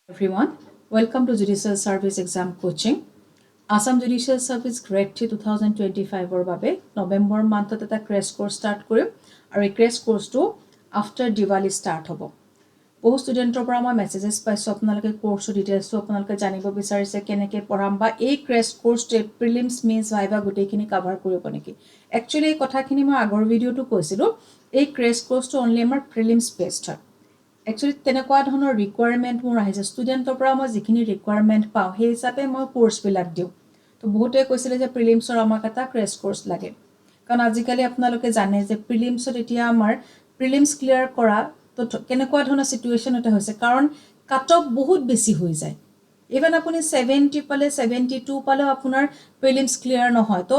Everyone, welcome to Judicial Service Exam Coaching. Assam Judicial Service Grade 3 2025 or babe November month eta crash course start korim aru crash course to after Diwali start hobo. Bohu studentor pora moi messages paisu apnaloke course details to apnaloke janibo bicharise keneke poram ba ei crash course te prelims means viva gutei kini cover koribo neki. Actually ei kotha kini moi agor video to koisilu ei crash course to only amar prelims based hoy. Actually তেনেকুৱা ধৰণৰ requirement মোৰ আহিছে ষ্টুডেন্টৰ পৰা মই যিখিনি requirement পাওঁ সেই হিচাপে মই কোৰ্স বিলাক দিও তো বহুতে কৈছিলে যে প্ৰিলিমছৰ আমাক এটা ক্ৰেশ কোৰ্স লাগে কাৰণ আজিকালি আপোনালোকে জানে যে প্ৰিলিমছত এতিয়া আমাৰ প্ৰিলিমছ ক্লিয়াৰ কৰা তো কেনেকুৱা ধৰণৰ সিচুৱেচন এটা হৈছে কাৰণ কাট অফ বহুত বেছি হৈ যায় ইভেন আপুনি 70 পালে 72 পালে আপোনাৰ প্ৰিলিমছ ক্লিয়াৰ নহয় তো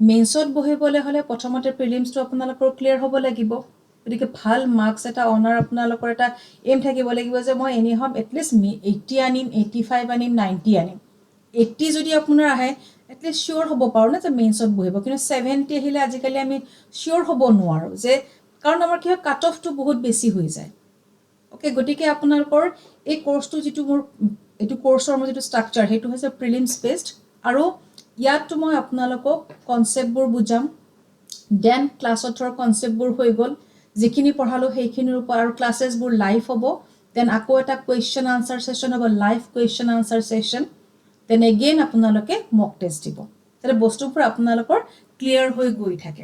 মেইনছত বহিবলৈ হলে প্ৰথমতে প্ৰিলিমছটো আপোনালোকৰ ক্লিয়াৰ হ'ব লাগিব গতিকে ভাল মাৰ্কস এটা অনাৰ আপোনালোকৰ এটা এম থাকিব লাগিব যে মই এনি হম এটলিষ্ট 80 আনিম 85 আনিম 90 আনিম 80 যদি আপোনাৰ আহে এটলিষ্ট শিওৰ হ'ব পাৰো না যে মেইনছত বহিব কিন্তু 70 আহিলে আজিকালি আমি শিওৰ হ'ব নোৱাৰো যে কাৰণ আমাৰ কি কাট অফটো বহুত বেছি হৈ যায় ওকে গতিকে আপোনালোকৰ এই কোৰ্সটো যেটো মোৰ এটো কোৰ্সৰ মই যেটো স্ট্ৰাকচাৰ হেতু হৈছে প্ৰিলিমছ বেসড আৰু ইয়াত মই আপোনালোকক কনসেপ্টবোৰ বুজাম দেন ক্লাছত থৰ কনসেপ্টবোৰ হৈ গল যিখিনি পঢ়ালো সেইখিনিৰ ওপৰ আৰু ক্লাसेছবোৰ লাইভ হ'ব দেন আকৌ এটা কোৱেশ্চন আনসাৰ সেশন হ'ব live question answer session then again আপোনালোকে মক টেষ্ট দিব তাতে বস্তুবোৰ আপোনালোকৰ ক্লিয়াৰ হৈ গৈ থাকে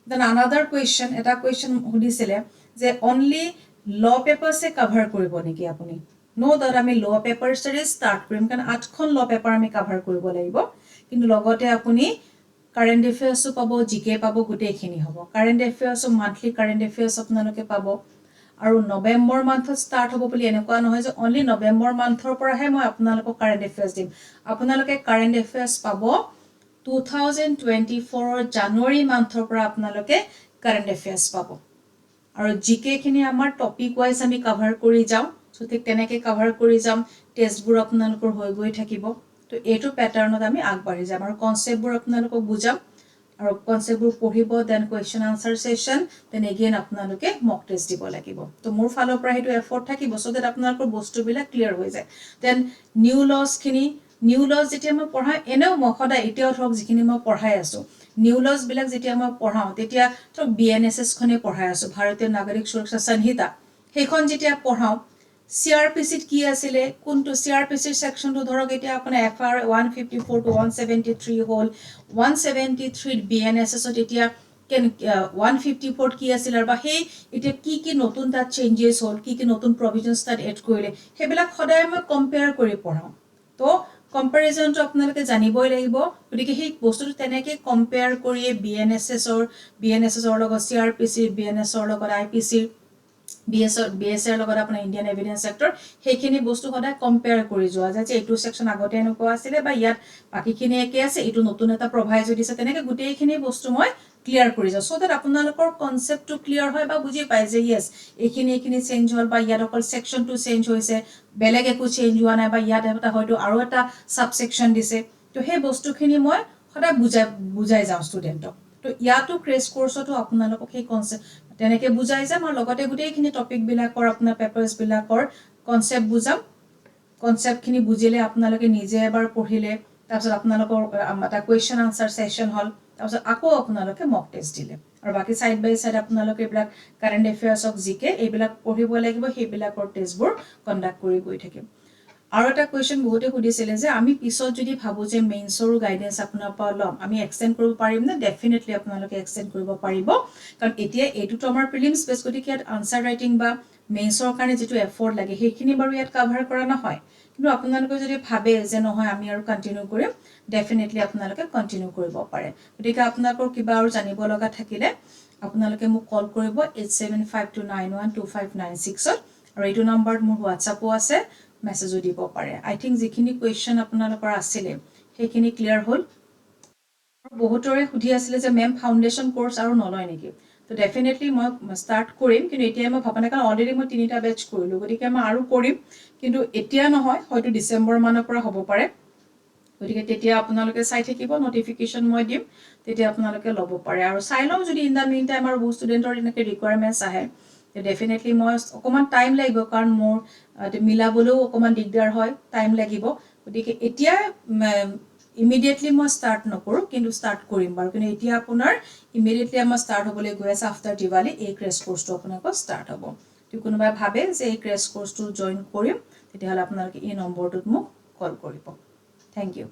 দেন আনাদাৰ কোৱেশ্চন এটা কোৱেশ্চন সুধিছিলে যে অনলি ল পেপাৰছে কভাৰ কৰিব নেকি আপুনি নো দাৰ আমি ল পেপাৰছৰে ষ্টাৰ্ট কৰিম কাৰণ 8খন ল পেপাৰ আমি কভাৰ কৰিব লাগিব কিন্তু লগতে আপুনি কারেন্ট এফেয়ার্সও পাবো জিকে পাবো গুটেইখিনি হ'ব কারেন্ট এফেয়ার্সও মান্থলি কারেন্ট এফেয়ার্স আপোনালোকে পাবো আৰু নৱেম্বৰ মান্থত ষ্টাৰ্ট হ'ব বুলি এনেকুৱা নহয় যে অনলি নৱেম্বৰ মান্থৰ পৰাহে মই আপোনালোকক কাৰেন্ট এফেয়াৰ্স দিম আপোনালোকে কাৰেন্ট এফেয়াৰ্স পাবো 2024 জানুৱাৰী মান্থৰ পৰা আপোনালোকে কাৰেন্ট এফেয়াৰ্স পাবো আৰু জিকে খিনি আমাৰ টপিক ওয়াইজ আমি কভাৰ কৰি যাম সো ঠিক তেনেকে কভাৰ কৰি যাম টেষ্টবোৰ আপোনালোকৰ হৈ গৈ থাকিব তো এটো প্যাটাৰ্নত আমি আগবাঢ়ি যাম আৰু কনসেপ্টবোৰ আপোনালোকক বুজাম আৰু কনসেপ্টবোৰ পঢ়িব then question answer session then again আপোনালোকে মক টেষ্ট দিব লাগিব তো মোৰ ফালৰ পৰা হেতু এফৰ্ট থাকিব সো দ্যাট আপোনালোকৰ বস্তুবিলাক ক্লিয়াৰ হৈ যায় দেন নিউ লজ যেতিয়া মই পঢ়াই এনেও মখদা এতিয়াও ধৰক যিখিনি মই পঢ়াই আছো নিউ লজ বিলাক যেতিয়া মই পঢ়াও তেতিয়া ধৰক বিএনএসএস খনে পঢ়াই আছো ভাৰতীয় নাগৰিক সুৰক্ষা সংহিতা সেইখন যেতিয়া পঢ়াও CRPC কি আছিলে কোনটো CRPC সেকশনটো ধৰক এতিয়া আপুনি FR 154 to 173 হল 173 BNSS ত এতিয়া 154 কি আছিল আৰু সেই এতিয়া কি নতুন তাত চেঞ্জেস হল কি নতুন প্ৰভিজনস তাত এড কৰিলে হেবিলাক সদায় মই কম্পেয়াৰ কৰি পঢ়াও তো কম্পাৰিজনটো আপোনালোকে জানিবই লাগিব গতিকে সেই বস্তুটো তেনেকে কম্পেয়াৰ কৰি BNSS ৰ লগত CRPC BNS ৰ লগত IPC BSR লগত আপোনাৰ ইন্ডিয়ান এভিডেন্স সেক্টৰ সেইখিনি বস্তু সদায় কম্পেয়াৰ কৰি যোৱা যায় যে এইটো সেকশন আগতে এনেকুৱা আছিল বা ইয়াত বাকিখিনি একে আছে এইটো নতুন এটা প্ৰভাইজৰ দিছে তেনেকে গুটেইখিনি বস্তু মই ক্লিয়াৰ কৰি যাও সো দ্যাট আপোনালোকৰ কনসেপ্টটো ক্লিয়াৰ হয় বা বুজি পায় যে ইয়েস এইখিনি চেঞ্জ হল বা ইয়াত অকল সেকশনটো চেঞ্জ হৈছে বেলেগ একো চেঞ্জ হোৱা নাই বা ইয়াত এটা হয়তো আৰু এটা সাব সেকশন দিছে তো সেই বস্তুখিনি মই সদায় বুজাই যাও ষ্টুডেন্টক তো ইয়াটো ক্ৰেশ কোৰ্সটো আপোনালোকক সেই কনসেপ্ট তেনেকে বুজাই যাম আৰু লগতে গুটেইখিনি টপিক বিলাকৰ আপোনাৰ পেপাৰছ বিলাকৰ কনসেপ্ট বুজাম কনসেপ্টখিনি বুজিলে আপোনালোকে নিজে এবাৰ পঢ়িলে তাৰপিছত আপোনালোকৰ এটা কোৱেশ্চন আনসাৰ সেশন হল তাৰপিছত আকৌ আপোনালোকে মক টেষ্ট দিলে আৰু বাকি সাইড বাই সাইড আপোনালোকে এইবিলাক কাৰেন্ট এফেয়াৰ্স অফ জিকে এইবিলাক পঢ়িব লাগিব সেইবিলাকৰ টেষ্টবোৰ কন্ডাক্ট কৰি গৈ থাকিম আৰু এটা কোৱেশ্চন বহুতে সুধিছিলে যে আমি পিছত যদি ভাবো যে মেইনছৰো গাইডেন্স আপোনাৰ পৰা লম আমি এক্সটেন্ড কৰিব পাৰিম না ডেফিনেটলি আপোনালোকে এক্সটেন্ড কৰিব পাৰিব কাৰণ এতিয়া এইটোটো আমাৰ প্ৰিলিমছ বেস গতিকে ইয়াত আনসাৰ ৰাইটিং বা মেইনছৰ কাৰণে যেটো এফৰ্ট লাগে সেইখিনি বাৰু ইয়াত কভাৰ কৰা নহয় কিন্তু আপোনালোকে যদি ভাবে যে নহয় আমি আৰু কন্টিনিউ কৰিম ডেফিনেটলি আপোনালোকে কন্টিনিউ কৰিব পাৰে গতিকে আপোনালোকৰ কিবা আৰু জানিব লগা থাকিলে আপোনালোকে মোক কল কৰিব 8752912596 আৰু এইটো নম্বৰত মোৰ WhatsAppও আছে মেসেজও দিব পাৰে আই থিংক যিখিনি কোৱেশ্চন আপোনালোকৰ আছিল সেইখিনি ক্লিয়াৰ হল বহুতৰে সুধি আছিল যে মেম ফাউন্ডেশন কোৰ্স আৰু নলয় নেকি তো ডেফিনেটলি মই স্টাৰ্ট কৰিম কিন্তু এতিয়া মই ভাবনা কাৰণ অলৰেডি মই তিনিটা বেচ কৰিলো গতিকে মই আৰু কৰিম কিন্তু এতিয়া নহয় হয়তো ডিসেম্বৰ মানৰ পৰা হ'ব পাৰে গতিকে তেতিয়া আপোনালোকে চাই থাকিব নটিফিকেশন মই দিম তেতিয়া আপোনালোকে ল'ব পাৰে আৰু চাই লম যদি ইন দা মিন টাইম আৰু বহু ষ্টুডেন্টৰ এনেকে ৰিকোয়াৰমেন্টস আহে ডেফিনেটলি মই অকণমান টাইম লাগিব কাৰণ মোৰ মিলাবলৈও অকণমান দিগদাৰ হয় টাইম লাগিব গতিকে এতিয়া ইমিডিয়েটলি মই ষ্টাৰ্ট নকৰোঁ কিন্তু ষ্টাৰ্ট কৰিম বাৰু কিন্তু এতিয়া আপোনাৰ ইমিডিয়েটলি আমাৰ ষ্টাৰ্ট হ'বলৈ গৈ আছে আফটাৰ দিৱালী এই ক্ৰেছ কোৰ্চটো আপোনালোকৰ ষ্টাৰ্ট হ'ব যদি কোনোবাই ভাবে যে এই ক্ৰেছ কোৰ্চটো জইন কৰিম তেতিয়াহ'লে আপোনালোকে এই নম্বৰটোত মোক কল কৰিব থেংক ইউ